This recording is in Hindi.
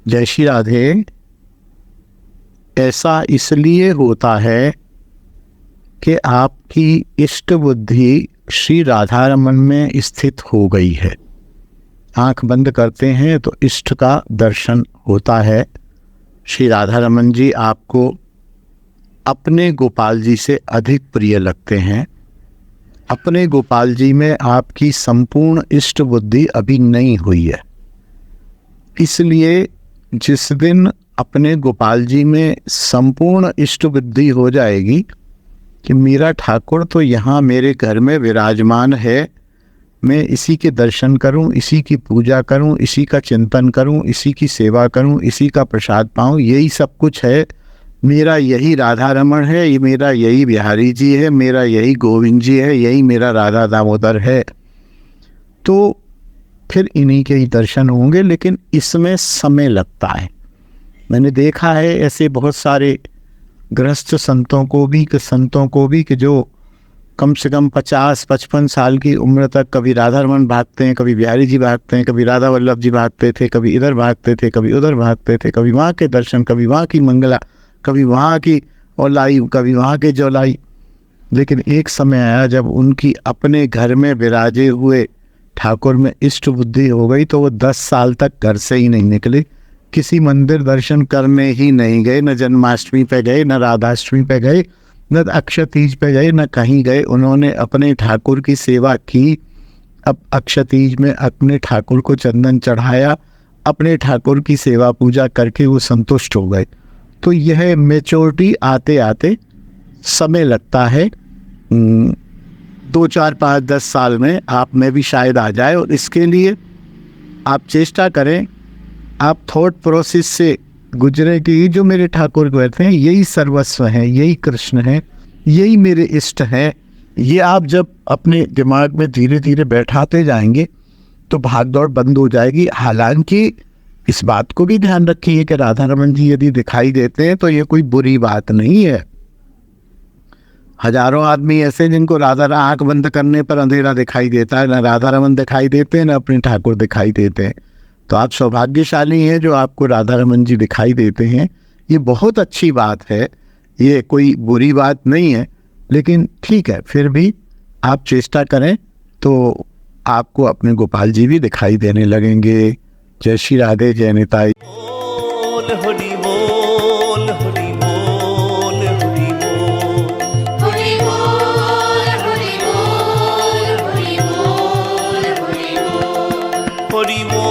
जय श्री राधे। ऐसा इसलिए होता है कि आपकी इष्ट बुद्धि श्री राधा रमन में स्थित हो गई है। आंख बंद करते हैं तो इष्ट का दर्शन होता है। श्री राधा रमन जी आपको अपने गोपाल जी से अधिक प्रिय लगते हैं। अपने गोपाल जी में आपकी संपूर्ण इष्ट बुद्धि अभी नहीं हुई है, इसलिए जिस दिन अपने गोपाल जी में संपूर्ण इष्ट बुद्धि हो जाएगी कि मेरा ठाकुर तो यहाँ मेरे घर में विराजमान है, मैं इसी के दर्शन करूं, इसी की पूजा करूं, इसी का चिंतन करूं, इसी की सेवा करूं, इसी का प्रसाद पाऊं, यही सब कुछ है, मेरा यही राधा रमण है, ये मेरा यही बिहारी जी है, मेरा यही गोविंद जी है, यही मेरा राधा दामोदर है, तो फिर इन्हीं के ही दर्शन होंगे। लेकिन इसमें समय लगता है। मैंने देखा है ऐसे बहुत सारे गृहस्थ संतों को भी कि जो कम से कम 50-55 साल की उम्र तक कभी राधा रमन भागते हैं, कभी बिहारी जी भागते हैं, कभी राधा वल्लभ जी भागते थे, कभी इधर भागते थे, कभी उधर भागते थे, कभी वहाँ के दर्शन, कभी वहाँ की मंगला, कभी वहाँ की औलाई, कभी वहाँ के जौलाई। लेकिन एक समय आया जब उनकी अपने घर में विराजे हुए ठाकुर में इष्ट बुद्धि हो गई तो वो 10 साल तक घर से ही नहीं निकले, किसी मंदिर दर्शन करने ही नहीं गए, न जन्माष्टमी पे गए, न राधाष्टमी पे गए, न अक्षय तीज पे गए, न कहीं गए। उन्होंने अपने ठाकुर की सेवा की। अब अक्षय तीज में अपने ठाकुर को चंदन चढ़ाया, अपने ठाकुर की सेवा पूजा करके वो संतुष्ट हो गए। तो यह मैच्योरिटी आते आते समय लगता है। 2, 4, 5, 10 साल में आप में भी शायद आ जाए। और इसके लिए आप चेष्टा करें, आप थॉट प्रोसेस से गुजरे कि जो मेरे ठाकुर कहते हैं यही सर्वस्व हैं, यही कृष्ण हैं, यही मेरे इष्ट हैं। ये आप जब अपने दिमाग में धीरे धीरे बैठाते जाएंगे तो भाग दौड़ बंद हो जाएगी। हालांकि इस बात को भी ध्यान रखिए कि राधा रमन जी यदि दिखाई देते हैं तो ये कोई बुरी बात नहीं है। हजारों आदमी ऐसे जिनको राधा आंख बंद करने पर अंधेरा दिखाई देता है, ना राधा रमन दिखाई देते हैं, ना अपने ठाकुर दिखाई देते हैं। तो आप सौभाग्यशाली हैं जो आपको राधा रमन जी दिखाई देते हैं। ये बहुत अच्छी बात है, ये कोई बुरी बात नहीं है। लेकिन ठीक है, फिर भी आप चेष्टा करें तो आपको अपने गोपाल जी भी दिखाई देने लगेंगे। जय श्री राधे, जय निताई। हरि बोल।